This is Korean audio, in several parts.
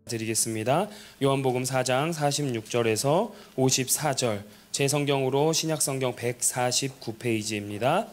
드리겠습니다. 요한복음 4장 46절에서 54절, 제 성경으로 신약성경 149페이지입니다.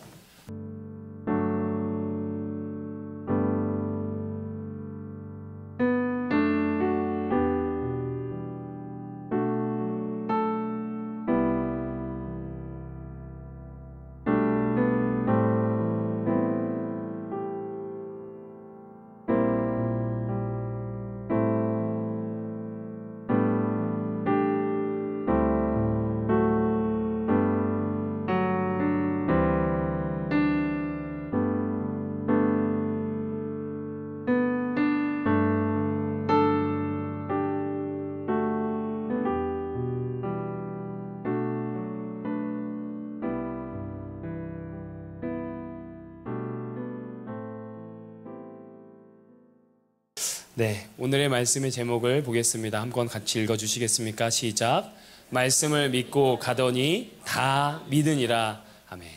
네, 오늘의 말씀의 제목을 보겠습니다. 한번 같이 읽어주시겠습니까? 시작. 말씀을 믿고 가더니 다 믿으니라. 아멘.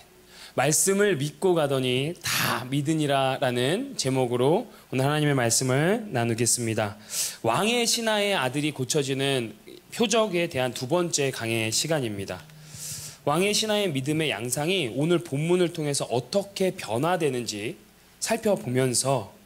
말씀을 믿고 가더니 다 믿으니라 라는 제목으로 오늘 하나님의 말씀을 나누겠습니다. 왕의 신하의 아들이 고쳐지는 표적에 대한 두 번째 강의 시간입니다. 왕의 신하의 믿음의 양상이 오늘 본문을 통해서 어떻게 변화되는지 살펴보면서,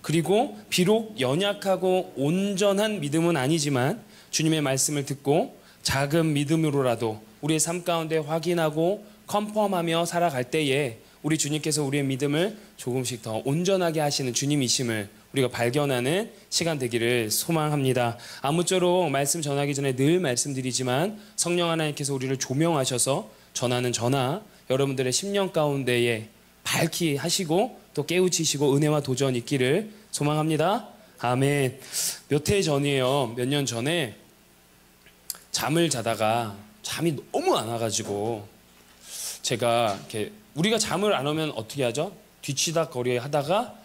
그리고 비록 연약하고 온전한 믿음은 아니지만 주님의 말씀을 듣고 작은 믿음으로라도 우리의 삶 가운데 확인하고 컨펌하며 살아갈 때에 우리 주님께서 우리의 믿음을 조금씩 더 온전하게 하시는 주님이심을 우리가 발견하는 시간 되기를 소망합니다. 아무쪼록 말씀 전하기 전에 늘 말씀드리지만 성령 하나님께서 우리를 조명하셔서 전하는 전하, 여러분들의 심령 가운데에 밝히 하시고 또 깨우치시고 은혜와 도전 있기를 소망합니다. 아멘. 몇 해 전이에요. 몇 년 전에 잠을 자다가 잠이 너무 안 와가지고, 제가 이렇게, 우리가 잠을 안 오면 어떻게 하죠? 뒤치다거리 하다가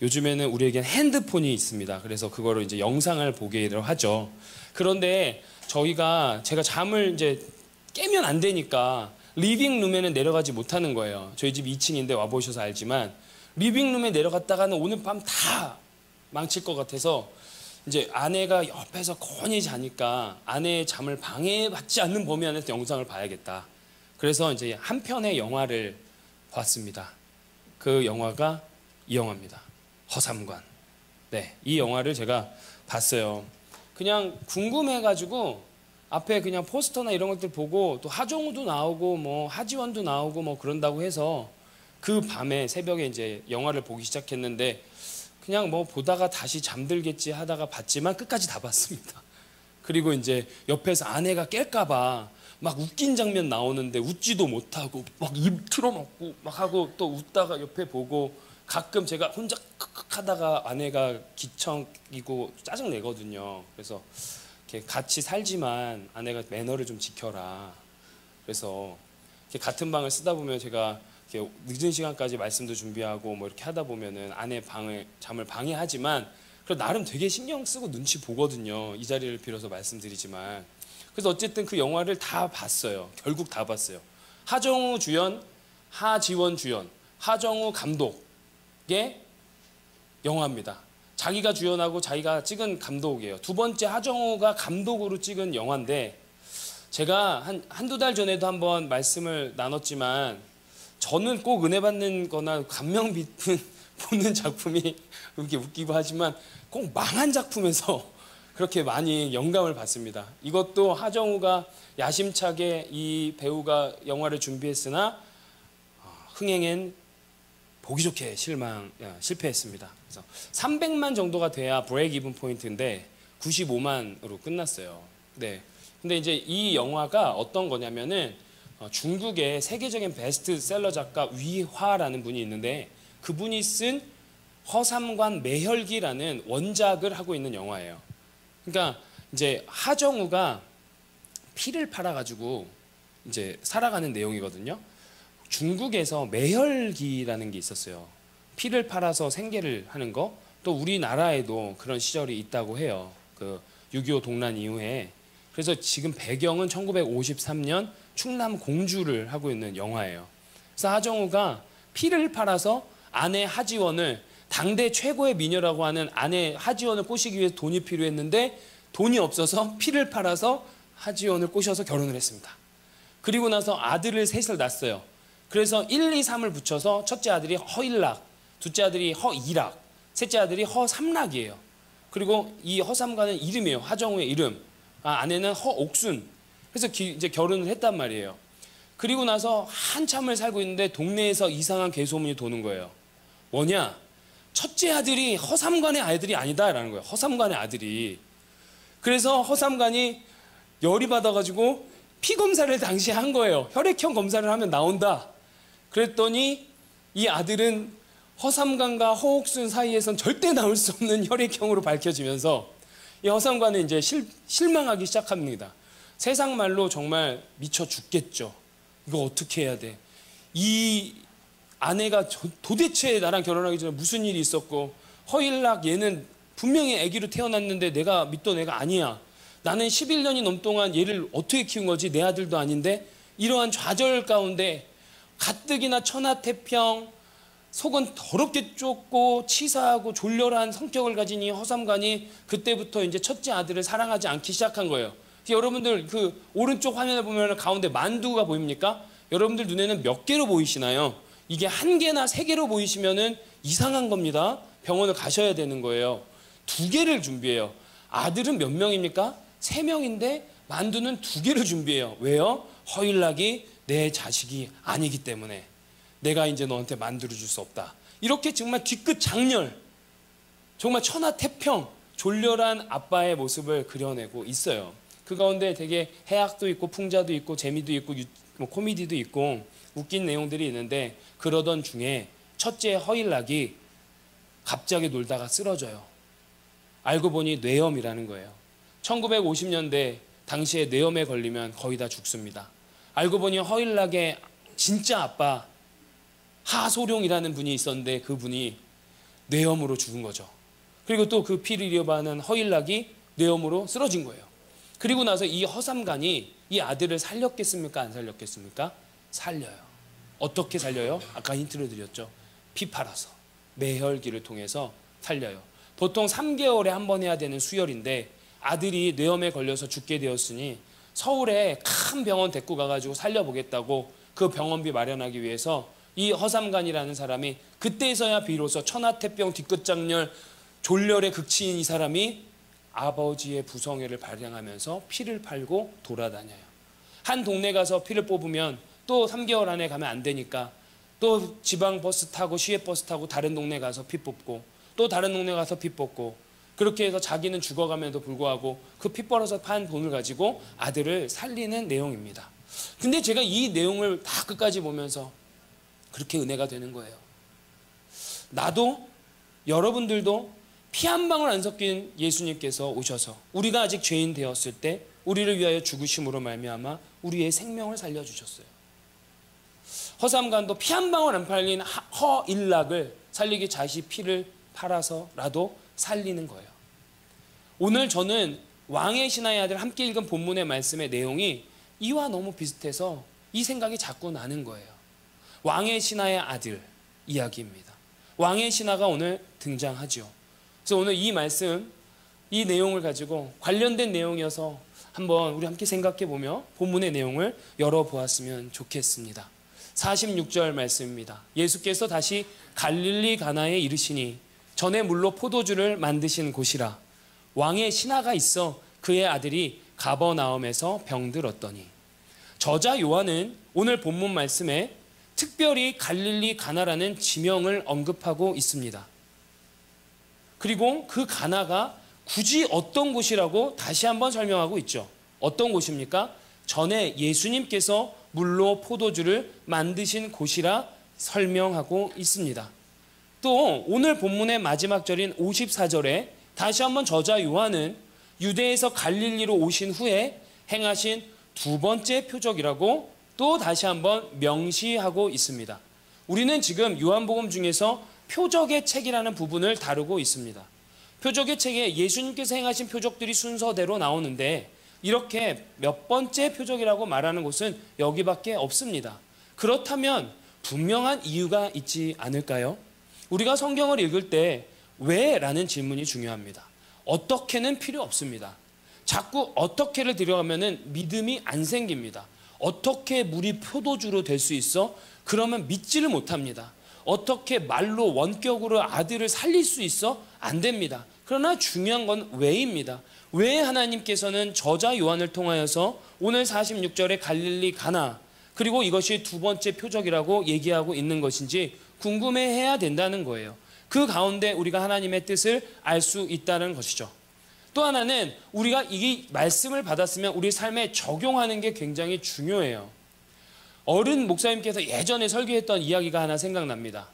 요즘에는 우리에겐 핸드폰이 있습니다. 그래서 그거를 이제 영상을 보기로 하죠. 그런데 제가 잠을 이제 깨면 안 되니까 리빙룸에는 내려가지 못하는 거예요. 저희 집 2층인데 와보셔서 알지만 리빙룸에 내려갔다가는 오늘 밤 다 망칠 것 같아서 이제 아내가 옆에서 건히 자니까 아내의 잠을 방해받지 않는 범위 안에서 영상을 봐야겠다. 그래서 이제 한 편의 영화를 봤습니다. 그 영화가 이 영화입니다. 허삼관. 네, 이 영화를 제가 봤어요. 그냥 궁금해가지고 앞에 그냥 포스터나 이런 것들 보고, 또 하정우도 나오고 뭐 하지원도 나오고 뭐 그런다고 해서 그 밤에 새벽에 이제 영화를 보기 시작했는데, 그냥 뭐 보다가 다시 잠들겠지 하다가 봤지만 끝까지 다 봤습니다. 그리고 이제 옆에서 아내가 깰까봐 막 웃긴 장면 나오는데 웃지도 못하고 막 입 틀어막고 막 하고, 또 웃다가 옆에 보고, 가끔 제가 혼자 크크 하다가 아내가 기청이고 짜증내거든요. 그래서 이렇게 같이 살지만 아내가 매너를 좀 지켜라. 그래서 이렇게 같은 방을 쓰다 보면 제가 이렇게 늦은 시간까지 말씀도 준비하고 뭐 이렇게 하다 보면은 아내 잠을 방해하지만, 그래도 나름 되게 신경 쓰고 눈치 보거든요. 이 자리를 빌어서 말씀드리지만. 그래서 어쨌든 그 영화를 다 봤어요. 결국 다 봤어요. 하정우 주연, 하지원 주연, 하정우 감독의 영화입니다. 자기가 주연하고 자기가 찍은 감독이에요. 두 번째 하정우가 감독으로 찍은 영화인데, 제가 한두 달 전에도 한번 말씀을 나눴지만, 저는 꼭 은혜 받는 거나 감명 깊은 보는 작품이 이렇게 웃기고 하지만 꼭 망한 작품에서 그렇게 많이 영감을 받습니다. 이것도 하정우가 야심차게 이 배우가 영화를 준비했으나 흥행엔 보기 좋게 실패했습니다. 그래서 300만 정도가 돼야 브레이크 이븐 포인트인데 95만으로 끝났어요. 네. 근데 이제 이 영화가 어떤 거냐면은, 중국의 세계적인 베스트셀러 작가 위화라는 분이 있는데, 그분이 쓴 허삼관 매혈기라는 원작을 하고 있는 영화예요. 그러니까 이제 하정우가 피를 팔아가지고 이제 살아가는 내용이거든요. 중국에서 매혈기라는 게 있었어요. 피를 팔아서 생계를 하는 거. 또 우리나라에도 그런 시절이 있다고 해요. 그 6.25 동란 이후에. 그래서 지금 배경은 1953년 충남 공주를 하고 있는 영화예요. 그래서 하정우가 피를 팔아서 아내 하지원을 당대 최고의 미녀라고 하는 아내 하지원을 꼬시기 위해서 돈이 필요했는데 돈이 없어서 피를 팔아서 하지원을 꼬셔서 결혼을 했습니다. 그리고 나서 아들을 셋을 낳았어요. 그래서 1, 2, 3을 붙여서 첫째 아들이 허일락, 둘째 아들이 허이락, 셋째 아들이 허삼락이에요. 그리고 이 허삼가는 이름이에요. 하정우의 이름. 아내는 허옥순. 그래서 이제 결혼을 했단 말이에요. 그리고 나서 한참을 살고 있는데 동네에서 이상한 괴소문이 도는 거예요. 뭐냐? 첫째 아들이 허삼관의 아들이 아니다라는 거예요. 허삼관의 아들이. 그래서 허삼관이 열이 받아가지고 피 검사를 당시에 한 거예요. 혈액형 검사를 하면 나온다. 그랬더니 이 아들은 허삼관과 허옥순 사이에선 절대 나올 수 없는 혈액형으로 밝혀지면서 이 허삼관은 이제 실망하기 시작합니다. 세상 말로 정말 미쳐 죽겠죠. 이거 어떻게 해야 돼? 이 아내가 도대체 나랑 결혼하기 전에 무슨 일이 있었고, 허일락 얘는 분명히 아기로 태어났는데 내가 믿던 애가 아니야. 나는 11년이 넘동안 얘를 어떻게 키운 거지? 내 아들도 아닌데. 이러한 좌절 가운데 가뜩이나 천하태평, 속은 더럽게 좁고 치사하고 졸렬한 성격을 가진 이 허삼관이 그때부터 이제 첫째 아들을 사랑하지 않기 시작한 거예요. 여러분들 그 오른쪽 화면에 보면 가운데 만두가 보입니까? 여러분들 눈에는 몇 개로 보이시나요? 이게 한 개나 세 개로 보이시면은 이상한 겁니다. 병원을 가셔야 되는 거예요. 두 개를 준비해요. 아들은 몇 명입니까? 3명인데 만두는 2개를 준비해요. 왜요? 허일락이 내 자식이 아니기 때문에 내가 이제 너한테 만두를 줄 수 없다. 이렇게 정말 뒤끝 장렬, 정말 천하태평, 졸렬한 아빠의 모습을 그려내고 있어요. 그 가운데 되게 해악도 있고 풍자도 있고 재미도 있고 코미디도 있고 웃긴 내용들이 있는데, 그러던 중에 첫째 허일락이 갑자기 놀다가 쓰러져요. 알고 보니 뇌염이라는 거예요. 1950년대 당시에 뇌염에 걸리면 거의 다 죽습니다. 알고 보니 허일락의 진짜 아빠 하소룡이라는 분이 있었는데 그분이 뇌염으로 죽은 거죠. 그리고 또 그 피를 이어받는 허일락이 뇌염으로 쓰러진 거예요. 그리고 나서 이 허삼관이 이 아들을 살렸겠습니까? 안 살렸겠습니까? 살려요. 어떻게 살려요? 아까 힌트를 드렸죠. 피 팔아서 매혈기를 통해서 살려요. 보통 3개월에 한 번 해야 되는 수혈인데 아들이 뇌염에 걸려서 죽게 되었으니 서울에 큰 병원 데리고 가가지고 살려보겠다고 그 병원비 마련하기 위해서 이 허삼관이라는 사람이 그때서야 비로소 천하태평 뒤끝장렬 졸렬의 극치인 이 사람이 아버지의 부성애를 발扬하면서 피를 팔고 돌아다녀요. 한 동네 가서 피를 뽑으면 또 3개월 안에 가면 안 되니까 또 지방 버스 타고 시외 버스 타고 다른 동네 가서 피 뽑고 또 다른 동네 가서 피 뽑고, 그렇게 해서 자기는 죽어감에도 불구하고 그 피 벌어서 판 돈을 가지고 아들을 살리는 내용입니다. 근데 제가 이 내용을 다 끝까지 보면서 그렇게 은혜가 되는 거예요. 나도 여러분들도 피 한 방울 안 섞인 예수님께서 오셔서 우리가 아직 죄인 되었을 때 우리를 위하여 죽으심으로 말미암아 우리의 생명을 살려주셨어요. 허삼관도 피 한 방울 안 팔린 허일락을 살리기 자신 피를 팔아서라도 살리는 거예요. 오늘 저는 왕의 신하의 아들 함께 읽은 본문의 말씀의 내용이 이와 너무 비슷해서 이 생각이 자꾸 나는 거예요. 왕의 신하의 아들 이야기입니다. 왕의 신하가 오늘 등장하죠. 그래서 오늘 이 말씀, 이 내용을 가지고 관련된 내용이어서 한번 우리 함께 생각해 보며 본문의 내용을 열어보았으면 좋겠습니다. 46절 말씀입니다. 예수께서 다시 갈릴리 가나에 이르시니 전에 물로 포도주를 만드신 곳이라. 왕의 신하가 있어 그의 아들이 가버나움에서 병들었더니. 저자 요한은 오늘 본문 말씀에 특별히 갈릴리 가나라는 지명을 언급하고 있습니다. 그리고 그 가나가 굳이 어떤 곳이라고 다시 한번 설명하고 있죠. 어떤 곳입니까? 전에 예수님께서 물로 포도주를 만드신 곳이라 설명하고 있습니다. 또 오늘 본문의 마지막 절인 54절에 다시 한번 저자 요한은 유대에서 갈릴리로 오신 후에 행하신 두 번째 표적이라고 또 다시 한번 명시하고 있습니다. 우리는 지금 요한복음 중에서 표적의 책이라는 부분을 다루고 있습니다. 표적의 책에 예수님께서 행하신 표적들이 순서대로 나오는데 이렇게 몇 번째 표적이라고 말하는 곳은 여기밖에 없습니다. 그렇다면 분명한 이유가 있지 않을까요? 우리가 성경을 읽을 때 왜? 라는 질문이 중요합니다. 어떻게는 필요 없습니다. 자꾸 어떻게를 들어가면 믿음이 안 생깁니다. 어떻게 물이 포도주로 될 수 있어? 그러면 믿지를 못합니다. 어떻게 말로 원격으로 아들을 살릴 수 있어? 안 됩니다. 그러나 중요한 건 왜입니다. 왜 하나님께서는 저자 요한을 통하여서 오늘 46절에 갈릴리 가나, 그리고 이것이 두 번째 표적이라고 얘기하고 있는 것인지 궁금해해야 된다는 거예요. 그 가운데 우리가 하나님의 뜻을 알 수 있다는 것이죠. 또 하나는 우리가 이 말씀을 받았으면 우리 삶에 적용하는 게 굉장히 중요해요. 어른 목사님께서 예전에 설교했던 이야기가 하나 생각납니다.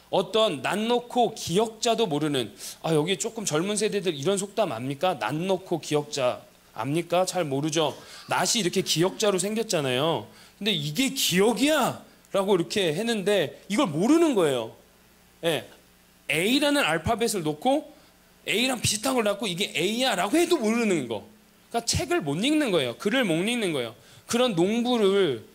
어떤 낯 놓고 기역자도 모르는, 여기 조금 젊은 세대들 이런 속담 압니까? 낯 놓고 기역자 압니까? 잘 모르죠. 낯이 이렇게 기역자로 생겼잖아요. 근데 이게 기역이야 라고 이렇게 했는데 이걸 모르는 거예요. 예, A라는 알파벳을 놓고 A랑 비슷한 걸 갖고 이게 A야 라고 해도 모르는 거. 그러니까 책을 못 읽는 거예요. 글을 못 읽는 거예요. 그런 농부를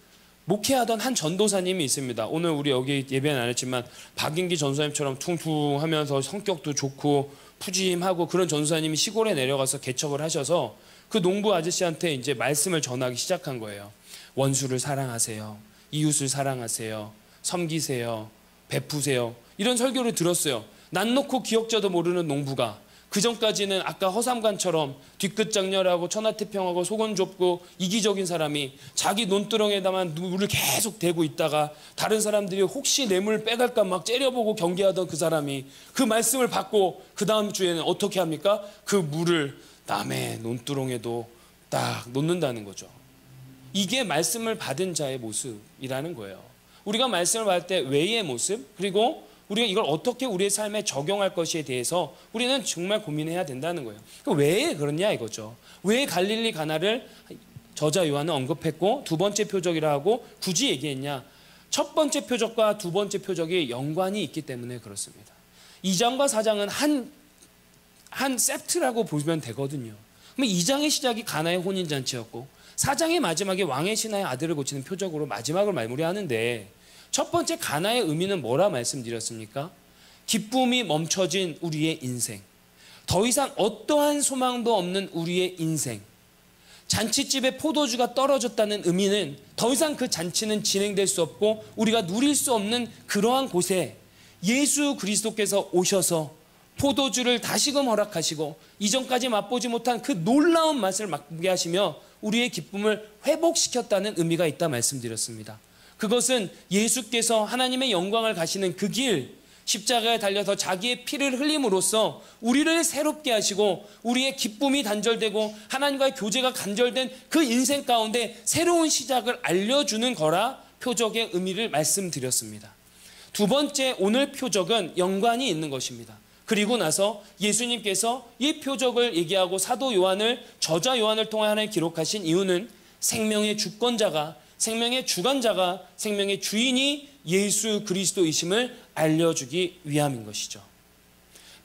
목회하던 한 전도사님이 있습니다. 오늘 우리 여기 예배는 안 했지만 박인기 전도사님처럼 퉁퉁하면서 성격도 좋고 푸짐하고 그런 전도사님이 시골에 내려가서 개척을 하셔서 그 농부 아저씨한테 이제 말씀을 전하기 시작한 거예요. 원수를 사랑하세요. 이웃을 사랑하세요. 섬기세요. 베푸세요. 이런 설교를 들었어요. 낯 놓고 기역자도 모르는 농부가 그 전까지는 아까 허삼관처럼 뒤끝 장렬하고 천하태평하고 속은 좁고 이기적인 사람이 자기 논두렁에다만 물을 계속 대고 있다가 다른 사람들이 혹시 내 물 빼갈까 막 째려보고 경계하던 그 사람이 그 말씀을 받고 그 다음 주에는 어떻게 합니까? 그 물을 남의 논두렁에도 딱 놓는다는 거죠. 이게 말씀을 받은 자의 모습이라는 거예요. 우리가 말씀을 받을 때 왜의 모습, 그리고 우리가 이걸 어떻게 우리의 삶에 적용할 것에 대해서 우리는 정말 고민해야 된다는 거예요. 왜 그러냐 이거죠. 왜 갈릴리 가나를 저자 요한은 언급했고 두 번째 표적이라 하고 굳이 얘기했냐. 첫 번째 표적과 두 번째 표적이 연관이 있기 때문에 그렇습니다. 2장과 4장은 한 세트라고 보면 되거든요. 그럼 2장의 시작이 가나의 혼인잔치였고 4장의 마지막에 왕의 신하의 아들을 고치는 표적으로 마지막을 마무리하는데 첫 번째 가나의 의미는 뭐라 말씀드렸습니까? 기쁨이 멈춰진 우리의 인생, 더 이상 어떠한 소망도 없는 우리의 인생, 잔치집에 포도주가 떨어졌다는 의미는 더 이상 그 잔치는 진행될 수 없고 우리가 누릴 수 없는 그러한 곳에 예수 그리스도께서 오셔서 포도주를 다시금 허락하시고 이전까지 맛보지 못한 그 놀라운 맛을 맛보게 하시며 우리의 기쁨을 회복시켰다는 의미가 있다 말씀드렸습니다. 그것은 예수께서 하나님의 영광을 가시는 그 길, 십자가에 달려서 자기의 피를 흘림으로써 우리를 새롭게 하시고 우리의 기쁨이 단절되고 하나님과의 교제가 간절된 그 인생 가운데 새로운 시작을 알려주는 거라 표적의 의미를 말씀드렸습니다. 두 번째 오늘 표적은 연관이 있는 것입니다. 그리고 나서 예수님께서 이 표적을 얘기하고 사도 요한을 저자 요한을 통해 하나님 기록하신 이유는 생명의 주권자가 생명의 주관자가 생명의 주인이 예수 그리스도이심을 알려주기 위함인 것이죠.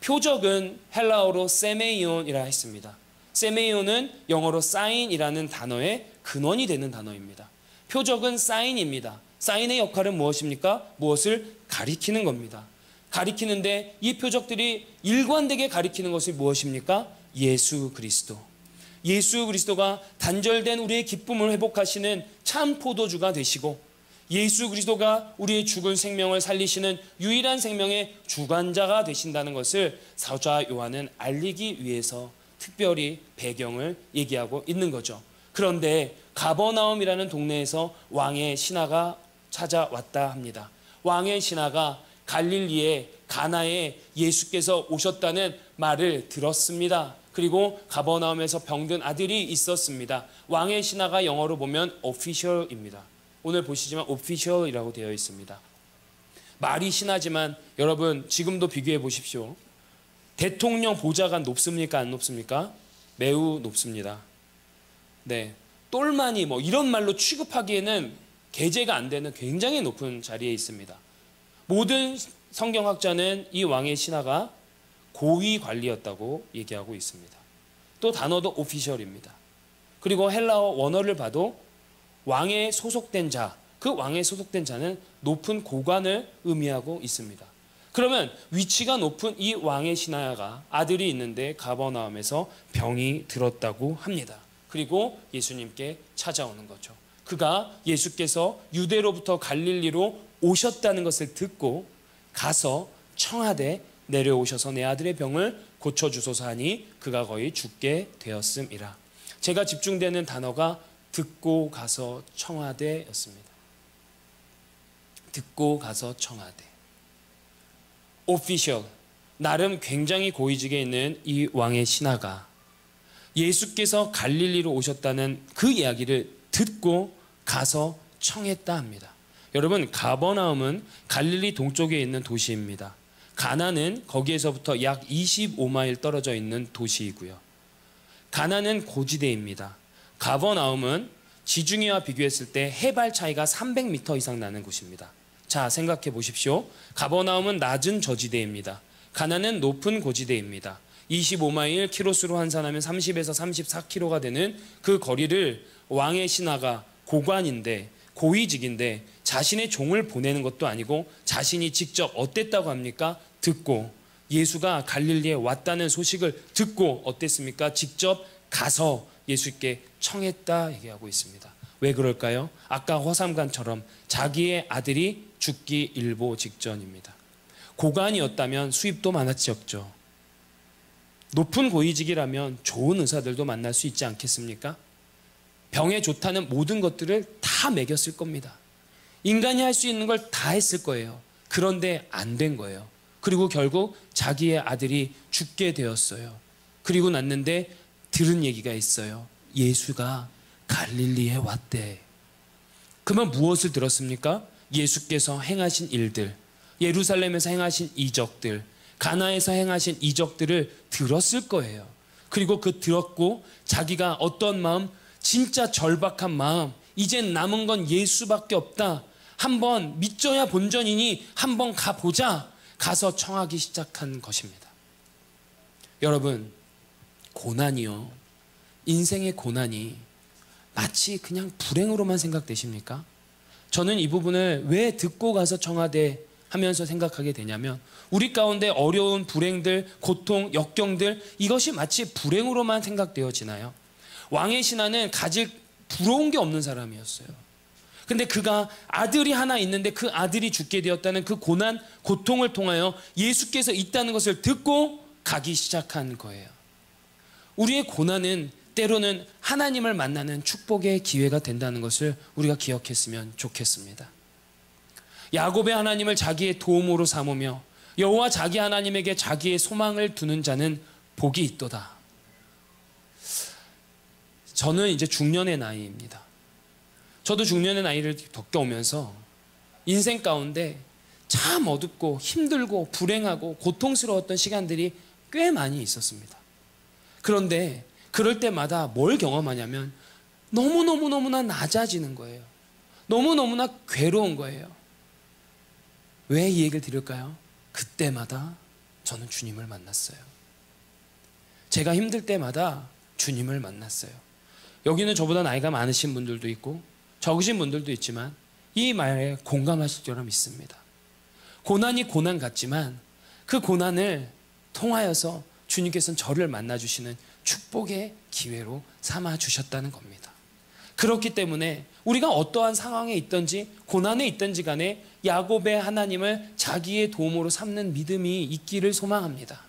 표적은 헬라어로 세메이온이라 했습니다. 세메이온은 영어로 사인이라는 단어의 근원이 되는 단어입니다. 표적은 사인입니다. 사인의 역할은 무엇입니까? 무엇을 가리키는 겁니다. 가리키는데 이 표적들이 일관되게 가리키는 것이 무엇입니까? 예수 그리스도. 예수 그리스도가 단절된 우리의 기쁨을 회복하시는 참 포도주가 되시고 예수 그리스도가 우리의 죽은 생명을 살리시는 유일한 생명의 주관자가 되신다는 것을 저자 요한은 알리기 위해서 특별히 배경을 얘기하고 있는 거죠. 그런데 가버나움이라는 동네에서 왕의 신하가 찾아왔다 합니다. 왕의 신하가 갈릴리에 가나에 예수께서 오셨다는 말을 들었습니다. 그리고 가버나움에서 병든 아들이 있었습니다. 왕의 신하가 영어로 보면 official입니다. 오늘 보시지만 official이라고 되어 있습니다. 말이 신하지만 여러분 지금도 비교해 보십시오. 대통령 보좌가 높습니까? 안 높습니까? 매우 높습니다. 네, 똘마니 뭐 이런 말로 취급하기에는 계제가 안 되는 굉장히 높은 자리에 있습니다. 모든 성경학자는 이 왕의 신하가 고위 관리였다고 얘기하고 있습니다. 또 단어도 오피셜입니다. 그리고 헬라어 원어를 봐도 왕에 소속된 자, 그 왕에 소속된 자는 높은 고관을 의미하고 있습니다. 그러면 위치가 높은 이 왕의 신하가 아들이 있는데 가버나움에서 병이 들었다고 합니다. 그리고 예수님께 찾아오는 거죠. 그가 예수께서 유대로부터 갈릴리로 오셨다는 것을 듣고 가서 청하되 내려오셔서 내 아들의 병을 고쳐주소서 하니 그가 거의 죽게 되었음이라. 제가 집중되는 단어가 듣고 가서 청하되였습니다. 듣고 가서 청하되. 오피셜, 나름 굉장히 고위직에 있는 이 왕의 신하가 예수께서 갈릴리로 오셨다는 그 이야기를 듣고 가서 청했다 합니다. 여러분, 가버나움은 갈릴리 동쪽에 있는 도시입니다. 가나는 거기에서부터 약 25마일 떨어져 있는 도시이고요. 가나는 고지대입니다. 가버나움은 지중해와 비교했을 때 해발 차이가 300m 이상 나는 곳입니다. 자, 생각해 보십시오. 가버나움은 낮은 저지대입니다. 가나는 높은 고지대입니다. 25마일 키로수로 환산하면 30에서 34km가 되는 그 거리를 왕의 신하가 고관인데, 고위직인데 자신의 종을 보내는 것도 아니고 자신이 직접 어땠다고 합니까? 듣고, 예수가 갈릴리에 왔다는 소식을 듣고 어땠습니까? 직접 가서 예수께 청했다 얘기하고 있습니다. 왜 그럴까요? 아까 허삼관처럼 자기의 아들이 죽기 일보 직전입니다. 고관이었다면 수입도 많았겠죠. 높은 고위직이라면 좋은 의사들도 만날 수 있지 않겠습니까? 병에 좋다는 모든 것들을 다 먹였을 겁니다. 인간이 할 수 있는 걸 다 했을 거예요. 그런데 안 된 거예요. 그리고 결국 자기의 아들이 죽게 되었어요. 그리고 났는데 들은 얘기가 있어요. 예수가 갈릴리에 왔대. 그러면 무엇을 들었습니까? 예수께서 행하신 일들, 예루살렘에서 행하신 이적들, 가나에서 행하신 이적들을 들었을 거예요. 그리고 그 들었고 자기가 어떤 마음, 진짜 절박한 마음, 이젠 남은 건 예수밖에 없다. 한번 믿져야 본전이니 한번 가보자. 가서 청하기 시작한 것입니다. 여러분, 고난이요, 인생의 고난이 마치 그냥 불행으로만 생각되십니까? 저는 이 부분을 왜 듣고 가서 청하되 하면서 생각하게 되냐면, 우리 가운데 어려운 불행들, 고통, 역경들, 이것이 마치 불행으로만 생각되어지나요? 왕의 신하는 가질 부러운 게 없는 사람이었어요. 근데 그가 아들이 하나 있는데 그 아들이 죽게 되었다는 그 고난, 고통을 통하여 예수께서 있다는 것을 듣고 가기 시작한 거예요. 우리의 고난은 때로는 하나님을 만나는 축복의 기회가 된다는 것을 우리가 기억했으면 좋겠습니다. 야곱의 하나님을 자기의 도움으로 삼으며 여호와 자기 하나님에게 자기의 소망을 두는 자는 복이 있도다. 저는 이제 중년의 나이입니다. 저도 중년의 나이를 겪어오면서 인생 가운데 참 어둡고 힘들고 불행하고 고통스러웠던 시간들이 꽤 많이 있었습니다. 그런데 그럴 때마다 뭘 경험하냐면 너무너무나 낮아지는 거예요. 너무너무나 괴로운 거예요. 왜 이 얘기를 드릴까요? 그때마다 저는 주님을 만났어요. 제가 힘들 때마다 주님을 만났어요. 여기는 저보다 나이가 많으신 분들도 있고 적으신 분들도 있지만 이 말에 공감하실 줄은 믿습니다. 고난이 고난 같지만 그 고난을 통하여서 주님께서는 저를 만나주시는 축복의 기회로 삼아주셨다는 겁니다. 그렇기 때문에 우리가 어떠한 상황에 있든지 고난에 있든지 간에 야곱의 하나님을 자기의 도움으로 삼는 믿음이 있기를 소망합니다.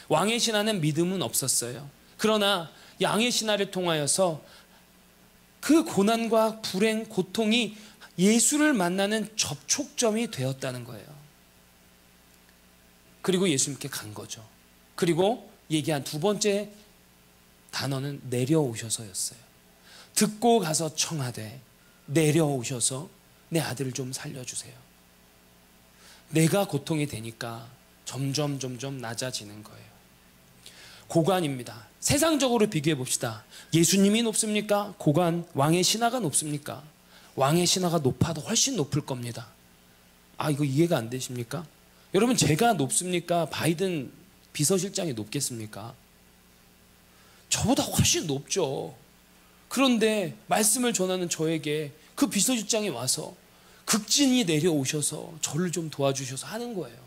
왕의 신하는 믿음은 없었어요. 그러나 양의 신하를 통하여서 그 고난과 불행, 고통이 예수를 만나는 접촉점이 되었다는 거예요. 그리고 예수님께 간 거죠. 그리고 얘기한 두 번째 단어는 내려오셔서였어요. 듣고 가서 청하되 내려오셔서 내 아들을 좀 살려주세요. 내가 고통이 되니까 점점 낮아지는 거예요. 고관입니다. 세상적으로 비교해 봅시다. 예수님이 높습니까? 고관, 왕의 신하가 높습니까? 왕의 신하가 높아도 훨씬 높을 겁니다. 이거 이해가 안 되십니까? 여러분, 제가 높습니까? 바이든 비서실장이 높겠습니까? 저보다 훨씬 높죠. 그런데 말씀을 전하는 저에게 그 비서실장이 와서 극진히 내려오셔서 저를 좀 도와주셔서 하는 거예요.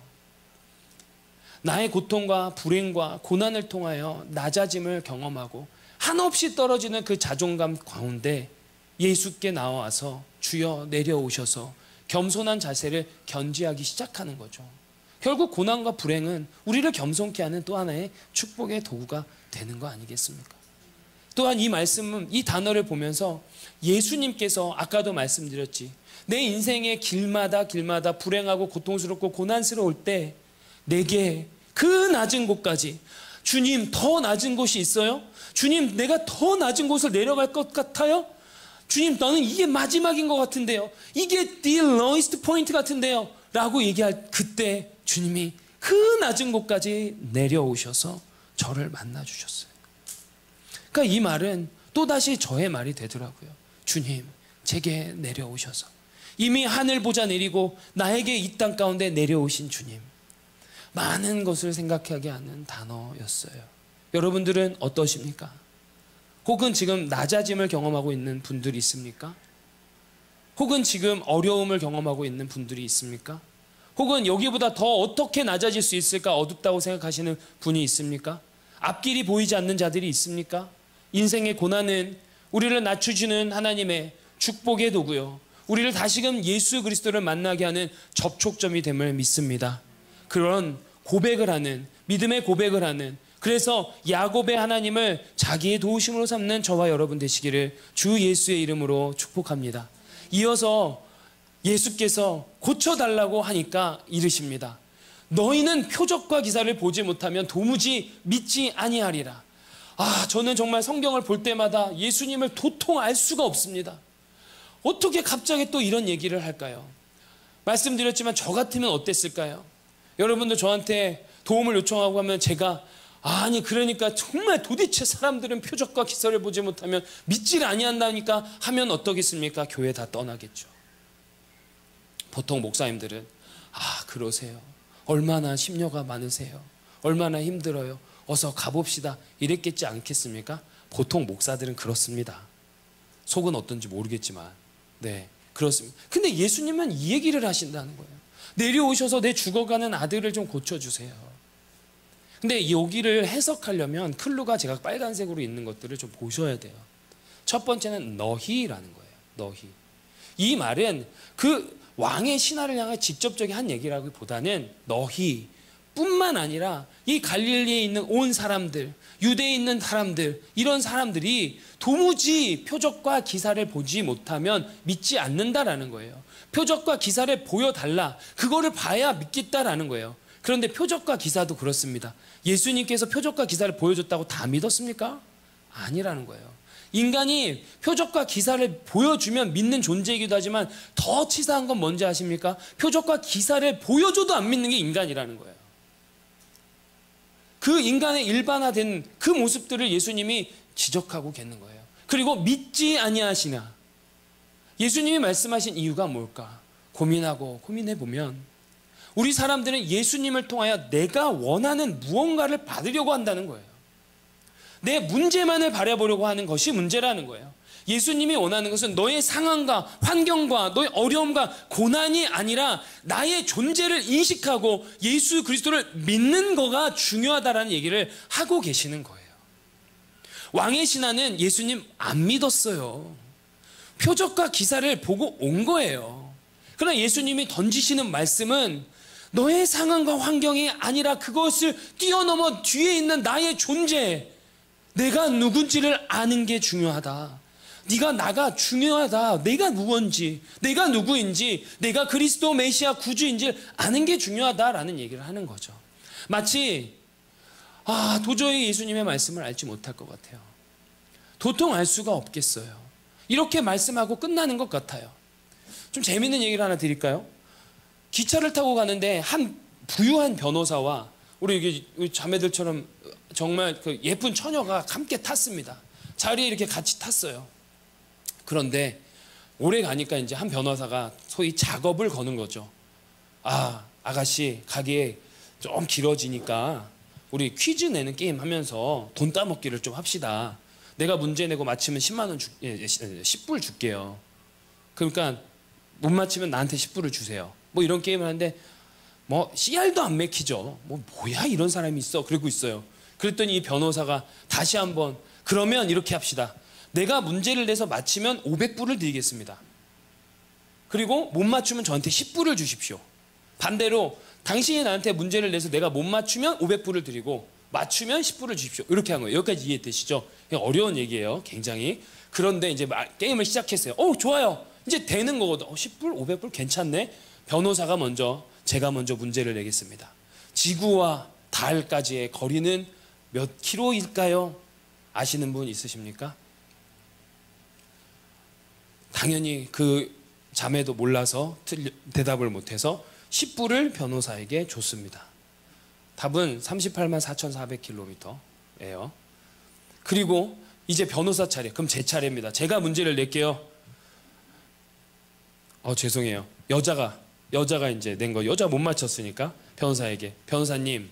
나의 고통과 불행과 고난을 통하여 낮아짐을 경험하고 한없이 떨어지는 그 자존감 가운데 예수께 나와서 주여 내려오셔서 겸손한 자세를 견지하기 시작하는 거죠. 결국 고난과 불행은 우리를 겸손케 하는 또 하나의 축복의 도구가 되는 거 아니겠습니까? 또한 이 말씀은, 이 단어를 보면서 예수님께서 아까도 말씀드렸지, 내 인생의 길마다 불행하고 고통스럽고 고난스러울 때 내게 그 낮은 곳까지, 주님 더 낮은 곳이 있어요? 주님 내가 더 낮은 곳을 내려갈 것 같아요? 주님 나는 이게 마지막인 것 같은데요, 이게 the lowest point 같은데요 라고 얘기할 그때 주님이 그 낮은 곳까지 내려오셔서 저를 만나주셨어요. 그러니까 이 말은 또다시 저의 말이 되더라고요. 주님 제게 내려오셔서, 이미 하늘 보자 내리고 나에게 이 땅 가운데 내려오신 주님, 많은 것을 생각하게 하는 단어였어요. 여러분들은 어떠십니까? 혹은 지금 낮아짐을 경험하고 있는 분들이 있습니까? 혹은 지금 어려움을 경험하고 있는 분들이 있습니까? 혹은 여기보다 더 어떻게 낮아질 수 있을까 어둡다고 생각하시는 분이 있습니까? 앞길이 보이지 않는 자들이 있습니까? 인생의 고난은 우리를 낮추시는 하나님의 축복의 도구요, 우리를 다시금 예수 그리스도를 만나게 하는 접촉점이 됨을 믿습니다. 그런 고백을 하는, 믿음의 고백을 하는, 그래서 야곱의 하나님을 자기의 도우심으로 삼는 저와 여러분 되시기를 주 예수의 이름으로 축복합니다. 이어서 예수께서 고쳐달라고 하니까 이르십니다. 너희는 표적과 기사를 보지 못하면 도무지 믿지 아니하리라. 저는 정말 성경을 볼 때마다 예수님을 도통 알 수가 없습니다. 어떻게 갑자기 또 이런 얘기를 할까요? 말씀드렸지만 저 같으면 어땠을까요? 여러분도 저한테 도움을 요청하고 하면 제가 그러니까 정말 도대체 사람들은 표적과 기사를 보지 못하면 믿지를 아니한다니까 하면 어떠겠습니까? 교회 다 떠나겠죠. 보통 목사님들은 그러세요, 얼마나 심려가 많으세요, 얼마나 힘들어요, 어서 가봅시다 이랬겠지 않겠습니까? 보통 목사들은 그렇습니다. 속은 어떤지 모르겠지만 네 그렇습니다. 근데 예수님은 이 얘기를 하신다는 거예요. 내려오셔서 내 죽어가는 아들을 좀 고쳐주세요. 근데 여기를 해석하려면 클루가 제가 빨간색으로 있는 것들을 좀 보셔야 돼요. 첫 번째는 너희라는 거예요. 너희. 이 말은 그 왕의 신하를 향해 직접적인 한 얘기라기보다는 너희 뿐만 아니라 이 갈릴리에 있는 온 사람들, 유대에 있는 사람들, 이런 사람들이 도무지 표적과 기사를 보지 못하면 믿지 않는다라는 거예요. 표적과 기사를 보여달라, 그거를 봐야 믿겠다라는 거예요. 그런데 표적과 기사도 그렇습니다. 예수님께서 표적과 기사를 보여줬다고 다 믿었습니까? 아니라는 거예요. 인간이 표적과 기사를 보여주면 믿는 존재이기도 하지만 더 치사한 건 뭔지 아십니까? 표적과 기사를 보여줘도 안 믿는 게 인간이라는 거예요. 그 인간의 일반화된 그 모습들을 예수님이 지적하고 계는 거예요. 그리고 믿지 아니하시나. 예수님이 말씀하신 이유가 뭘까? 고민하고 고민해보면 우리 사람들은 예수님을 통하여 내가 원하는 무언가를 받으려고 한다는 거예요. 내 문제만을 바라보려고 하는 것이 문제라는 거예요. 예수님이 원하는 것은 너의 상황과 환경과 너의 어려움과 고난이 아니라 나의 존재를 인식하고 예수 그리스도를 믿는 거가 중요하다라는 얘기를 하고 계시는 거예요. 왕의 신하는 예수님 안 믿었어요. 표적과 기사를 보고 온 거예요. 그러나 예수님이 던지시는 말씀은 너의 상황과 환경이 아니라 그것을 뛰어넘어 뒤에 있는 나의 존재, 내가 누군지를 아는 게 중요하다. 네가 나가 중요하다. 내가 누군지, 내가 누구인지, 내가 그리스도 메시아 구주인지를 아는 게 중요하다라는 얘기를 하는 거죠. 마치 도저히 예수님의 말씀을 알지 못할 것 같아요. 도통 알 수가 없겠어요. 이렇게 말씀하고 끝나는 것 같아요. 좀 재밌는 얘기를 하나 드릴까요? 기차를 타고 가는데 한 부유한 변호사와 우리 자매들처럼 정말 그 예쁜 처녀가 함께 탔습니다. 자리에 이렇게 같이 탔어요. 그런데 오래 가니까 이제 한 변호사가 소위 작업을 거는 거죠. 아가씨 가게 좀 길어지니까 우리 퀴즈 내는 게임 하면서 돈 따먹기를 좀 합시다. 내가 문제 내고 맞히면 10만 원 10불 줄게요. 그러니까 못 맞히면 나한테 10불을 주세요. 뭐 이런 게임을 하는데 뭐 CR도 안 맥히죠. 뭐야 이런 사람이 있어. 그러고 있어요. 그랬더니 이 변호사가 다시 한번 그러면 이렇게 합시다. 내가 문제를 내서 맞히면 500불을 드리겠습니다. 그리고 못 맞추면 저한테 10불을 주십시오. 반대로 당신이 나한테 문제를 내서 내가 못 맞추면 500불을 드리고 맞추면 10불을 주십시오. 이렇게 한 거예요. 여기까지 이해되시죠? 어려운 얘기예요. 굉장히. 그런데 이제 게임을 시작했어요. 좋아요. 이제 되는 거거든. 10불, 500불 괜찮네. 변호사가 제가 먼저 문제를 내겠습니다. 지구와 달까지의 거리는 몇 킬로일까요? 아시는 분 있으십니까? 당연히 그 자매도 몰라서 대답을 못해서 10불을 변호사에게 줬습니다. 답은 38만 4,400km예요. 그리고 이제 변호사 차례. 그럼 제 차례입니다. 제가 문제를 낼게요. 죄송해요. 여자가 이제 낸 거. 여자 못 맞췄으니까 변호사에게. 변호사님,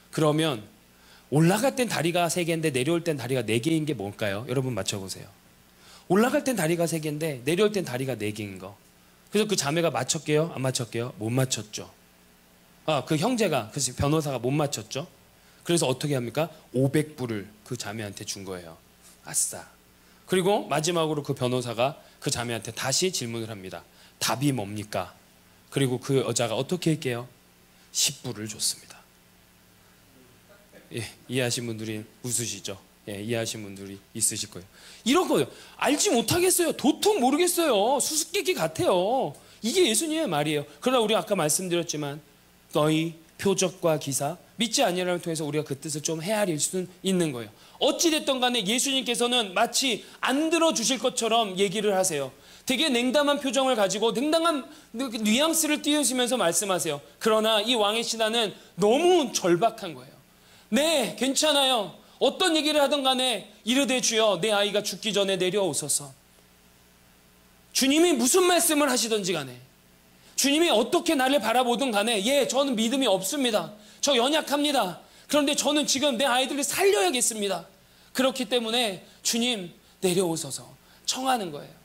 그러면 올라갈 땐 다리가 3개인데 내려올 땐 다리가 4개인 게 뭘까요? 여러분 맞춰보세요. 올라갈 땐 다리가 3개인데 내려올 땐 다리가 4개인 거. 그래서 그 자매가 맞췄게요? 안 맞췄게요? 못 맞췄죠. 그 형제가, 그래서 변호사가 못 맞췄죠. 그래서 어떻게 합니까? 500불을 그 자매한테 준 거예요. 아싸. 그리고 마지막으로 그 변호사가 그 자매한테 다시 질문을 합니다. 답이 뭡니까? 그리고 그 여자가 어떻게 할게요? 10불을 줬습니다. 예, 이해하신 분들이 웃으시죠? 예, 이해하신 분들이 있으실 거예요. 이런 거예요. 알지 못하겠어요. 도통 모르겠어요. 수수께끼 같아요. 이게 예수님의 말이에요. 그러나 우리 아까 말씀드렸지만 너희 표적과 기사 믿지 아니하는 통해서 우리가 그 뜻을 좀 헤아릴 수는 있는 거예요. 어찌됐든 간에 예수님께서는 마치 안 들어주실 것처럼 얘기를 하세요. 되게 냉담한 표정을 가지고 냉담한 뉘앙스를 띄우시면서 말씀하세요. 그러나 이 왕의 신하는 너무 절박한 거예요. 네, 괜찮아요. 어떤 얘기를 하든 간에 이르되 주여 내 아이가 죽기 전에 내려오소서. 주님이 무슨 말씀을 하시든지 간에 주님이 어떻게 나를 바라보든 간에 저는 믿음이 없습니다. 저 연약합니다. 그런데 저는 지금 내 아이들을 살려야겠습니다. 그렇기 때문에 주님 내려오소서 청하는 거예요.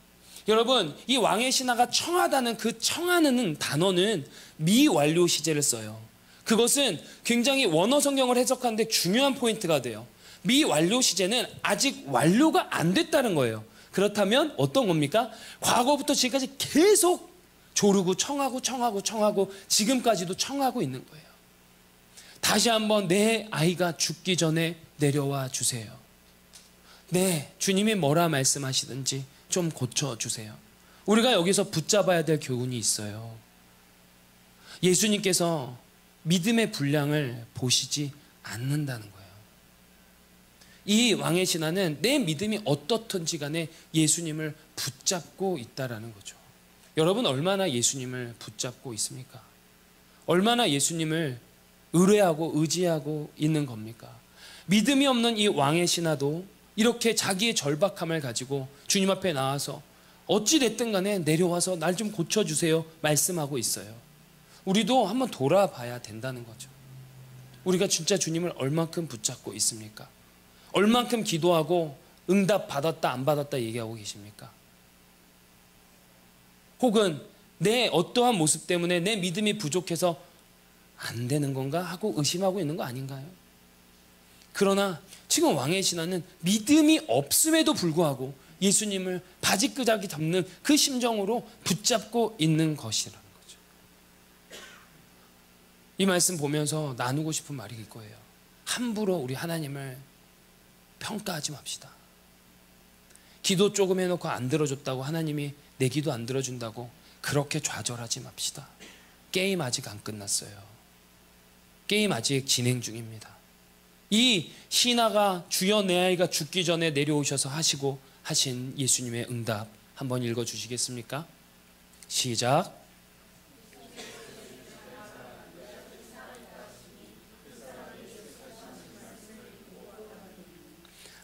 여러분, 이 왕의 신하가 청하다는 그 청하는 단어는 미완료 시제를 써요. 그것은 굉장히 원어 성경을 해석하는데 중요한 포인트가 돼요. 미완료 시제는 아직 완료가 안 됐다는 거예요. 그렇다면 어떤 겁니까? 과거부터 지금까지 계속 조르고 청하고 지금까지도 청하고 있는 거예요. 다시 한번 내 아이가 죽기 전에 내려와 주세요. 네, 주님이 뭐라 말씀하시든지 좀 고쳐주세요. 우리가 여기서 붙잡아야 될 교훈이 있어요. 예수님께서 믿음의 분량을 보시지 않는다는 거예요. 이 왕의 신하는 내 믿음이 어떻든지 간에 예수님을 붙잡고 있다라는 거죠. 여러분 얼마나 예수님을 붙잡고 있습니까? 얼마나 예수님을 의뢰하고 의지하고 있는 겁니까? 믿음이 없는 이 왕의 신하도 이렇게 자기의 절박함을 가지고 주님 앞에 나와서 어찌 됐든 간에 내려와서 날 좀 고쳐주세요 말씀하고 있어요. 우리도 한번 돌아봐야 된다는 거죠. 우리가 진짜 주님을 얼만큼 붙잡고 있습니까? 얼만큼 기도하고 응답 받았다 안 받았다 얘기하고 계십니까? 혹은 내 어떠한 모습 때문에 내 믿음이 부족해서 안 되는 건가 하고 의심하고 있는 거 아닌가요? 그러나 지금 왕의 신하는 믿음이 없음에도 불구하고 예수님을 바지끄자기 잡는 그 심정으로 붙잡고 있는 것이라는 거죠. 이 말씀 보면서 나누고 싶은 말이 이거예요. 함부로 우리 하나님을 평가하지 맙시다. 기도 조금 해놓고 안 들어줬다고 하나님이 내 기도 안 들어준다고 그렇게 좌절하지 맙시다. 게임 아직 안 끝났어요. 게임 아직 진행 중입니다. 이 신하가 주여 내 아이가 죽기 전에 내려오셔서 하신 예수님의 응답 한번 읽어주시겠습니까? 시작.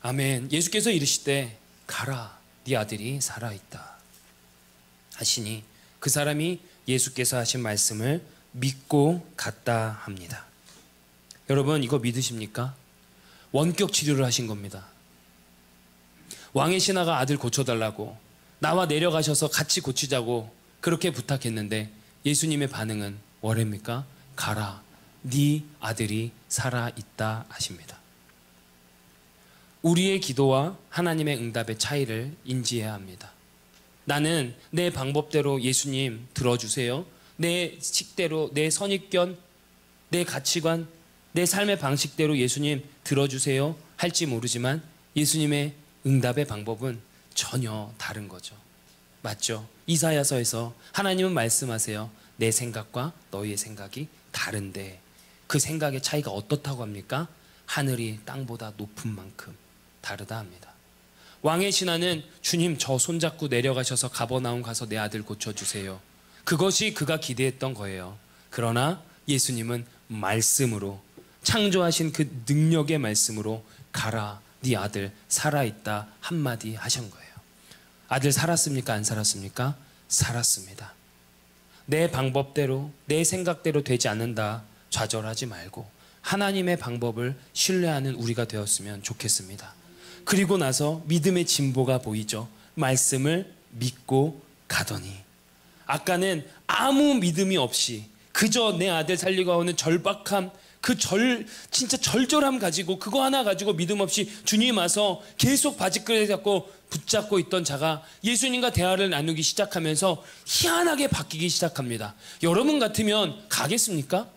아멘. 예수께서 이르시되 가라 네 아들이 살아있다 하시니 그 사람이 예수께서 하신 말씀을 믿고 갔다 합니다. 여러분 이거 믿으십니까? 원격 치료를 하신 겁니다. 왕의 신하가 아들 고쳐달라고 나와 내려가셔서 같이 고치자고 그렇게 부탁했는데 예수님의 반응은 뭐랍니까? 가라, 네 아들이 살아있다 하십니다. 우리의 기도와 하나님의 응답의 차이를 인지해야 합니다. 나는 내 방법대로 예수님 들어주세요, 내 식대로, 내 선입견, 내 가치관, 내 삶의 방식대로 예수님 들어주세요 할지 모르지만 예수님의 응답의 방법은 전혀 다른 거죠. 맞죠? 이사야서에서 하나님은 말씀하세요. 내 생각과 너희의 생각이 다른데 그 생각의 차이가 어떻다고 합니까? 하늘이 땅보다 높은 만큼 다르다 합니다. 왕의 신하는 주님, 저 손잡고 내려가셔서 가버나움 가서 내 아들 고쳐주세요. 그것이 그가 기대했던 거예요. 그러나 예수님은 말씀으로, 창조하신 그 능력의 말씀으로 가라, 네 아들 살아있다 한마디 하신 거예요. 아들 살았습니까? 안 살았습니까? 살았습니다. 내 방법대로, 내 생각대로 되지 않는다 좌절하지 말고 하나님의 방법을 신뢰하는 우리가 되었으면 좋겠습니다. 그리고 나서 믿음의 진보가 보이죠. 말씀을 믿고 가더니, 아까는 아무 믿음이 없이 그저 내 아들 살리고 하는 절박함, 진짜 절절함 가지고 그거 하나 가지고 믿음 없이 주님 와서 계속 바지끈을 잡고 붙잡고 있던 자가 예수님과 대화를 나누기 시작하면서 희한하게 바뀌기 시작합니다. 여러분 같으면 가겠습니까?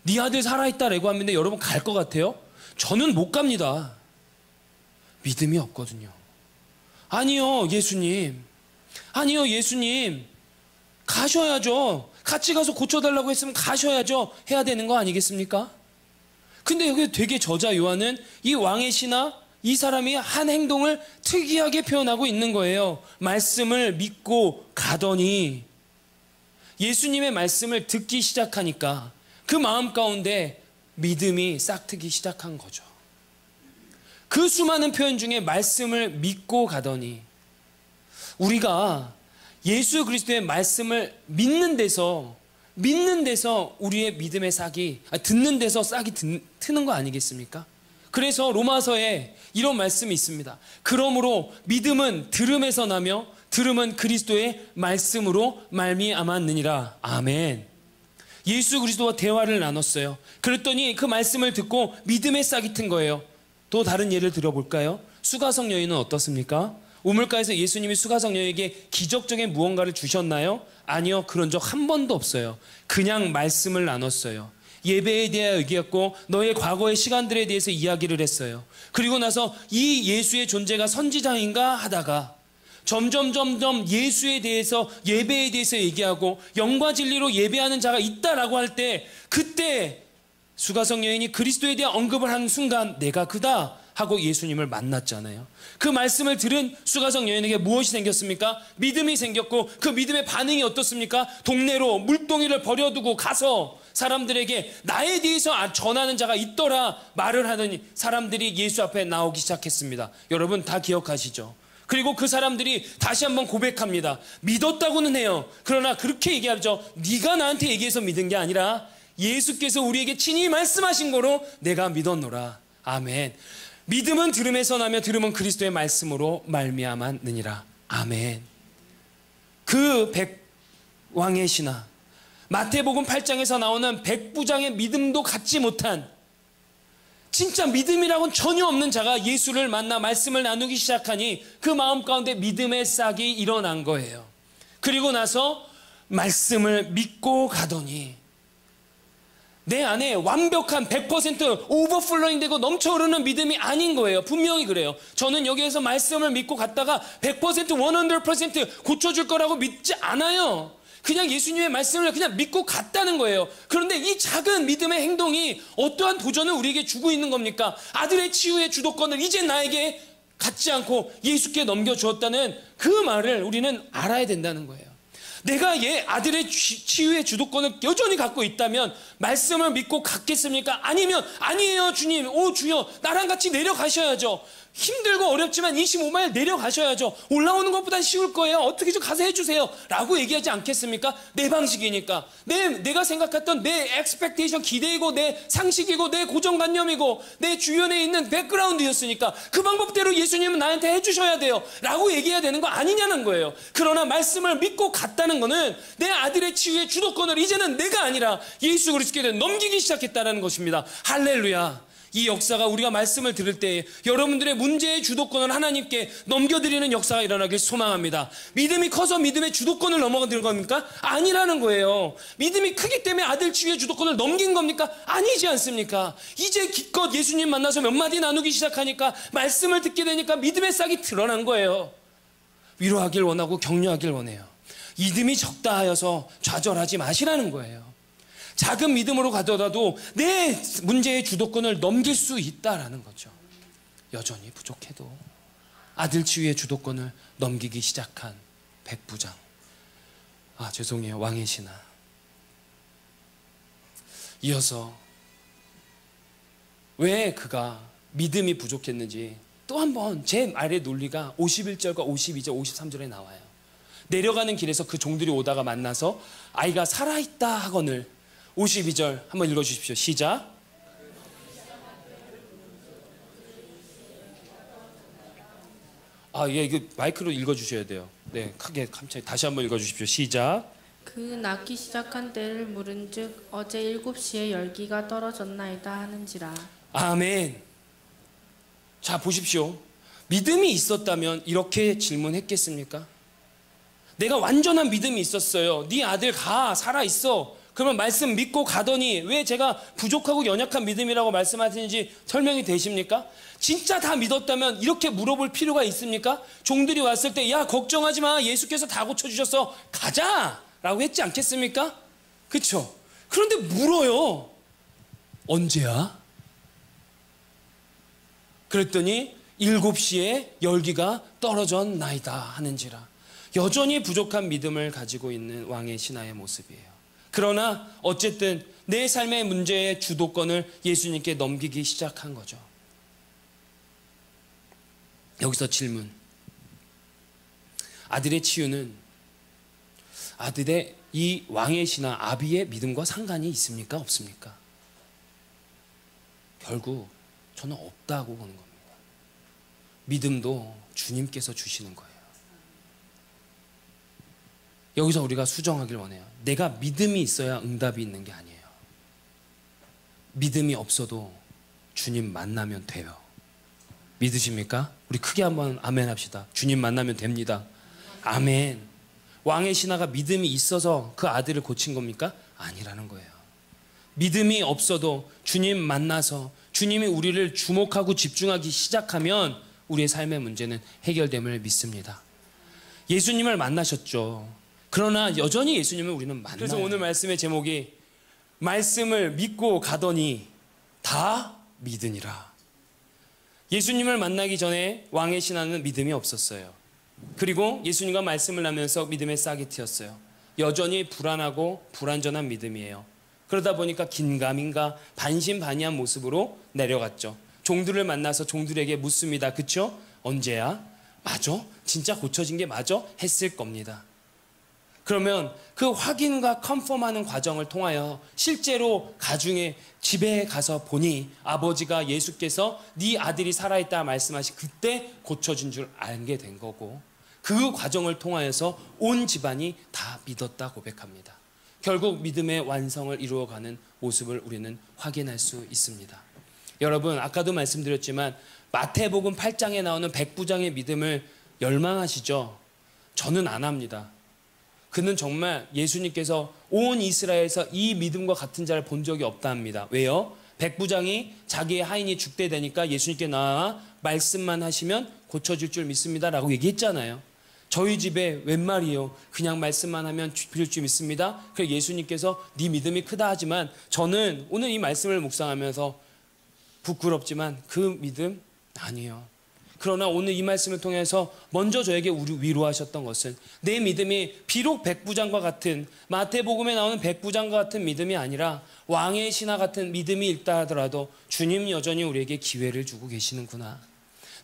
네 아들 살아있다라고 하는데 여러분 갈 것 같아요? 저는 못 갑니다. 믿음이 없거든요. 아니요, 예수님. 아니요, 예수님. 가셔야죠. 같이 가서 고쳐달라고 했으면 가셔야죠. 해야 되는 거 아니겠습니까? 근데 여기 되게 저자 요한은 이 왕의 신하, 이 사람이 한 행동을 특이하게 표현하고 있는 거예요. 말씀을 믿고 가더니, 예수님의 말씀을 듣기 시작하니까 그 마음 가운데 믿음이 싹트기 시작한 거죠. 그 수많은 표현 중에 말씀을 믿고 가더니, 우리가 예수 그리스도의 말씀을 믿는 데서 우리의 믿음의 싹이, 듣는 데서 싹이 트는 거 아니겠습니까? 그래서 로마서에 이런 말씀이 있습니다. 그러므로 믿음은 들음에서 나며 들음은 그리스도의 말씀으로 말미암았느니라. 아멘. 예수 그리스도와 대화를 나눴어요. 그랬더니 그 말씀을 듣고 믿음의 싹이 튼 거예요. 또 다른 예를 들어볼까요? 수가성 여인은 어떻습니까? 우물가에서 예수님이 수가성 여인에게 기적적인 무언가를 주셨나요? 아니요, 그런 적 한 번도 없어요. 그냥 말씀을 나눴어요. 예배에 대하여 얘기했고 너의 과거의 시간들에 대해서 이야기를 했어요. 그리고 나서 이 예수의 존재가 선지자인가 하다가 점점 예수에 대해서, 예배에 대해서 얘기하고 영과 진리로 예배하는 자가 있다라고 할 때, 그때 수가성 여인이 그리스도에 대한 언급을 하는 순간 내가 그다 하고 예수님을 만났잖아요. 그 말씀을 들은 수가성 여인에게 무엇이 생겼습니까? 믿음이 생겼고, 그 믿음의 반응이 어떻습니까? 동네로 물동이를 버려두고 가서 사람들에게 나에 대해서 전하는 자가 있더라 말을 하더니 사람들이 예수 앞에 나오기 시작했습니다. 여러분 다 기억하시죠? 그리고 그 사람들이 다시 한번 고백합니다. 믿었다고는 해요. 그러나 그렇게 얘기하죠. 네가 나한테 얘기해서 믿은 게 아니라 예수께서 우리에게 친히 말씀하신 거로 내가 믿었노라. 아멘. 믿음은 들음에서 나며 들음은 그리스도의 말씀으로 말미암았느니라. 아멘. 그 백왕의 신하, 마태복음 8장에서 나오는 백부장의 믿음도 갖지 못한, 진짜 믿음이라고는 전혀 없는 자가 예수를 만나 말씀을 나누기 시작하니 그 마음 가운데 믿음의 싹이 일어난 거예요. 그리고 나서 말씀을 믿고 가더니 내 안에 완벽한 100% 오버플로잉 되고 넘쳐흐르는 믿음이 아닌 거예요. 분명히 그래요. 저는 여기에서 말씀을 믿고 갔다가 100% 100% 고쳐줄 거라고 믿지 않아요. 그냥 예수님의 말씀을 그냥 믿고 갔다는 거예요. 그런데 이 작은 믿음의 행동이 어떠한 도전을 우리에게 주고 있는 겁니까? 아들의 치유의 주도권을 이제 나에게 갖지 않고 예수께 넘겨주었다는 그 말을 우리는 알아야 된다는 거예요. 내가 아들의 치유의 주도권을 여전히 갖고 있다면 말씀을 믿고 갔겠습니까? 아니면 아니에요 주님, 오 주여 나랑 같이 내려가셔야죠. 힘들고 어렵지만 25마일 내려가셔야죠. 올라오는 것보다 쉬울 거예요. 어떻게 좀 가서 해주세요 라고 얘기하지 않겠습니까? 내 방식이니까. 내가 생각했던 내 expectation, 기대이고 내 상식이고 내 고정관념이고 내 주변에 있는 백그라운드였으니까 그 방법대로 예수님은 나한테 해주셔야 돼요 라고 얘기해야 되는 거 아니냐는 거예요. 그러나 말씀을 믿고 갔다는 거는 내 아들의 치유의 주도권을 이제는 내가 아니라 예수 그리스도께 넘기기 시작했다는 것입니다. 할렐루야. 이 역사가 우리가 말씀을 들을 때 여러분들의 문제의 주도권을 하나님께 넘겨드리는 역사가 일어나길 소망합니다. 믿음이 커서 믿음의 주도권을 넘어가는 겁니까? 아니라는 거예요. 믿음이 크기 때문에 아들 치유의 주도권을 넘긴 겁니까? 아니지 않습니까? 이제 기껏 예수님 만나서 몇 마디 나누기 시작하니까 말씀을 듣게 되니까 믿음의 싹이 드러난 거예요. 위로하길 원하고 격려하길 원해요. 믿음이 적다 하여서 좌절하지 마시라는 거예요. 작은 믿음으로 가더라도 내 문제의 주도권을 넘길 수 있다라는 거죠. 여전히 부족해도 아들 치유의 주도권을 넘기기 시작한 백부장. 죄송해요. 왕의 신하. 이어서 왜 그가 믿음이 부족했는지 또 한번 제 말의 논리가 51절과 52절, 53절에 나와요. 내려가는 길에서 그 종들이 오다가 만나서 아이가 살아있다 하거늘 52절 한번 읽어주십시오. 시작. 이거 마이크로 읽어주셔야 돼요. 네, 크게 깜짝이 다시 한번 읽어주십시오. 시작. 그 낳기 시작한 때를 물은즉 어제 7시에 열기가 떨어졌나이다 하는지라. 아멘. 자, 보십시오. 믿음이 있었다면 이렇게 질문했겠습니까? 내가 완전한 믿음이 있었어요. 네 아들 가, 살아있어. 그러면 말씀 믿고 가더니 왜 제가 부족하고 연약한 믿음이라고 말씀하시는지 설명이 되십니까? 진짜 다 믿었다면 이렇게 물어볼 필요가 있습니까? 종들이 왔을 때 야 걱정하지 마, 예수께서 다 고쳐주셨어, 가자 라고 했지 않겠습니까? 그쵸? 그런데 물어요. 언제야? 그랬더니 7시에 열기가 떨어졌나이다 하는지라. 여전히 부족한 믿음을 가지고 있는 왕의 신하의 모습이에요. 그러나 어쨌든 내 삶의 문제의 주도권을 예수님께 넘기기 시작한 거죠. 여기서 질문. 아들의 치유는 아들의 이 왕의 신하 아비의 믿음과 상관이 있습니까? 없습니까? 결국 저는 없다고 보는 겁니다. 믿음도 주님께서 주시는 거예요. 여기서 우리가 수정하길 원해요. 내가 믿음이 있어야 응답이 있는 게 아니에요. 믿음이 없어도 주님 만나면 돼요. 믿으십니까? 우리 크게 한번 아멘 합시다. 주님 만나면 됩니다. 아멘. 왕의 신하가 믿음이 있어서 그 아들을 고친 겁니까? 아니라는 거예요. 믿음이 없어도 주님 만나서 주님이 우리를 주목하고 집중하기 시작하면 우리의 삶의 문제는 해결됨을 믿습니다. 예수님을 만나셨죠. 그러나 여전히 예수님을 우리는 만나요. 그래서 오늘 말씀의 제목이 말씀을 믿고 가더니 다 믿으니라. 예수님을 만나기 전에 왕의 신하는 믿음이 없었어요. 그리고 예수님과 말씀을 나누면서 믿음의 싹이 튀었어요. 여전히 불안하고 불완전한 믿음이에요. 그러다 보니까 긴가민가 반신반의한 모습으로 내려갔죠. 종들을 만나서 종들에게 묻습니다. 그쵸? 언제야? 맞아? 진짜 고쳐진 게 맞아? 했을 겁니다. 그러면 그 확인과 컨펌하는 과정을 통하여 실제로 가중에 집에 가서 보니 아버지가 예수께서 네 아들이 살아있다 말씀하시 그때 고쳐진 줄 알게 된 거고, 그 과정을 통하여서 온 집안이 다 믿었다 고백합니다. 결국 믿음의 완성을 이루어가는 모습을 우리는 확인할 수 있습니다. 여러분, 아까도 말씀드렸지만 마태복음 8장에 나오는 백부장의 믿음을 열망하시죠? 저는 안 합니다. 그는 정말 예수님께서 온 이스라엘에서 이 믿음과 같은 자를 본 적이 없다 합니다. 왜요? 백부장이 자기의 하인이 죽게 되니까 예수님께 나와 말씀만 하시면 고쳐질 줄 믿습니다 라고 얘기했잖아요. 저희 집에 웬 말이에요. 그냥 말씀만 하면 빌릴 줄 믿습니다. 그래서 예수님께서 네 믿음이 크다 하지만 저는 오늘 이 말씀을 묵상하면서 부끄럽지만 그 믿음 아니에요. 그러나 오늘 이 말씀을 통해서 먼저 저에게 위로하셨던 것은 내 믿음이 비록 백부장과 같은, 마태복음에 나오는 백부장과 같은 믿음이 아니라 왕의 신하 같은 믿음이 있다 하더라도 주님 여전히 우리에게 기회를 주고 계시는구나.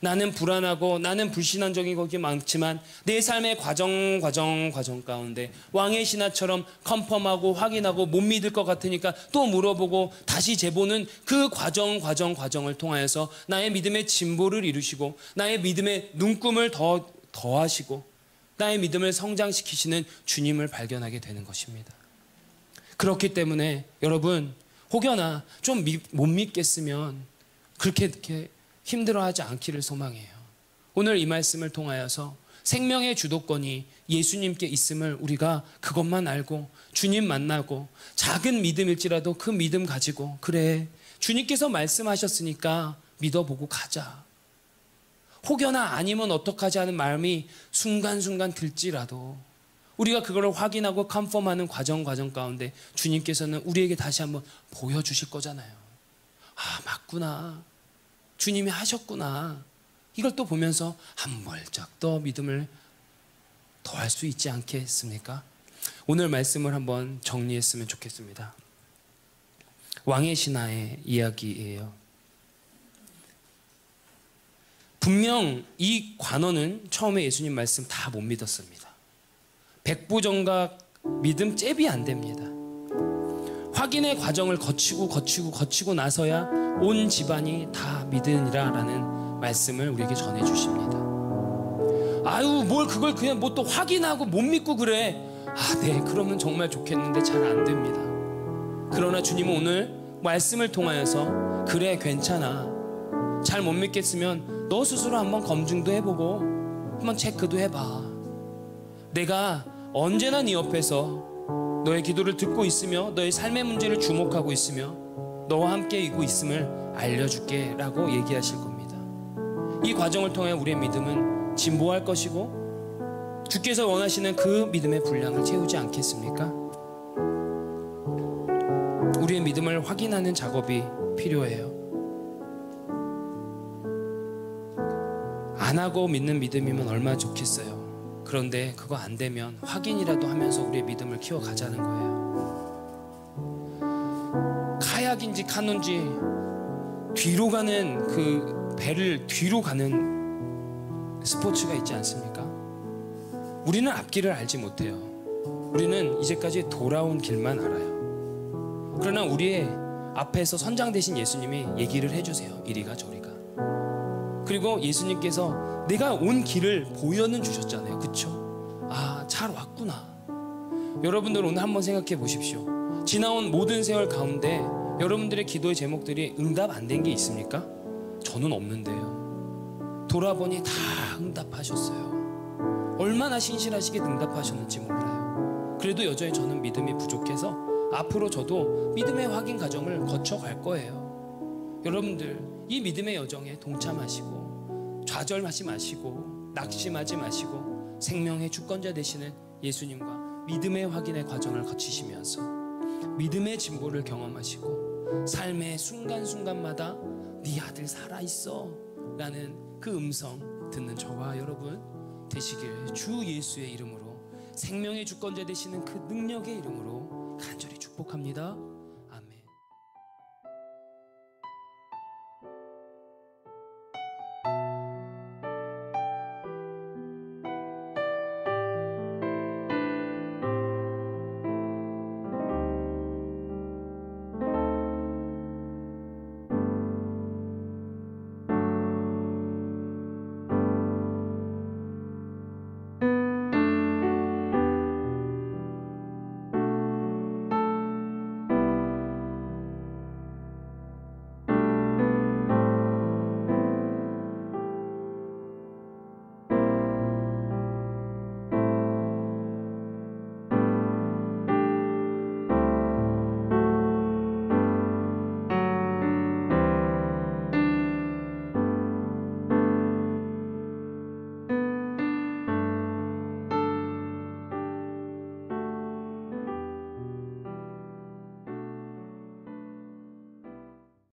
나는 불안하고 나는 불신앙적인 것이 많지만 내 삶의 과정 가운데 왕의 신하처럼 컨펌하고 확인하고 못 믿을 것 같으니까 또 물어보고 다시 재보는 그 과정을 통하여서 나의 믿음의 진보를 이루시고 나의 믿음의 눈금을 더하시고 나의 믿음을 성장시키시는 주님을 발견하게 되는 것입니다. 그렇기 때문에 여러분 혹여나 좀 못 믿겠으면 그렇게 힘들어하지 않기를 소망해요. 오늘 이 말씀을 통하여서 생명의 주도권이 예수님께 있음을 우리가 그것만 알고 주님 만나고 작은 믿음일지라도 그 믿음 가지고 그래 주님께서 말씀하셨으니까 믿어보고 가자. 혹여나 아니면 어떡하지 하는 마음이 순간순간 들지라도 우리가 그걸 확인하고 컨펌하는 과정 가운데 주님께서는 우리에게 다시 한번 보여주실 거잖아요. 아, 맞구나. 주님이 하셨구나. 이걸 또 보면서 한 발짝 더 믿음을 더할 수 있지 않겠습니까? 오늘 말씀을 한번 정리했으면 좋겠습니다. 왕의 신하의 이야기예요. 분명 이 관원은 처음에 예수님 말씀 다 못 믿었습니다. 백부정각 믿음 잽이 안 됩니다. 확인의 과정을 거치고 나서야 온 집안이 다 믿으니라라는 말씀을 우리에게 전해 주십니다. 아유, 뭘 그걸 그냥 뭐 또 확인하고 못 믿고 그래. 아, 네, 그러면 정말 좋겠는데 잘 안 됩니다. 그러나 주님은 오늘 말씀을 통하여서 그래, 괜찮아. 잘 못 믿겠으면 너 스스로 한번 검증도 해보고 한번 체크도 해봐. 내가 언제나 네 옆에서 너의 기도를 듣고 있으며 너의 삶의 문제를 주목하고 있으며 너와 함께 이고 있음을 알려줄게 라고 얘기하실 겁니다. 이 과정을 통해 우리의 믿음은 진보할 것이고 주께서 원하시는 그 믿음의 분량을 채우지 않겠습니까? 우리의 믿음을 확인하는 작업이 필요해요. 안 하고 믿는 믿음이면 얼마나 좋겠어요. 그런데 그거 안 되면 확인이라도 하면서 우리의 믿음을 키워가자는 거예요. 카약인지 카누인지 뒤로 가는 그 배를 뒤로 가는 스포츠가 있지 않습니까? 우리는 앞길을 알지 못해요. 우리는 이제까지 돌아온 길만 알아요. 그러나 우리의 앞에서 선장 되신 예수님이 얘기를 해주세요. 이리가 저리가. 그리고 예수님께서 내가 온 길을 보여는 주셨잖아요. 그쵸? 아, 잘 왔구나. 여러분들 오늘 한번 생각해 보십시오. 지나온 모든 세월 가운데 여러분들의 기도의 제목들이 응답 안 된 게 있습니까? 저는 없는데요. 돌아보니 다 응답하셨어요. 얼마나 신실하시게 응답하셨는지 몰라요. 그래도 여전히 저는 믿음이 부족해서 앞으로 저도 믿음의 확인 과정을 거쳐갈 거예요. 여러분들 이 믿음의 여정에 동참하시고 좌절하지 마시고 낙심하지 마시고 생명의 주권자 되시는 예수님과 믿음의 확인의 과정을 거치시면서 믿음의 진보를 경험하시고 삶의 순간순간마다 네 아들 살아있어 라는 그 음성 듣는 저와 여러분 되시길 주 예수의 이름으로 생명의 주권자 되시는 그 능력의 이름으로 간절히 축복합니다.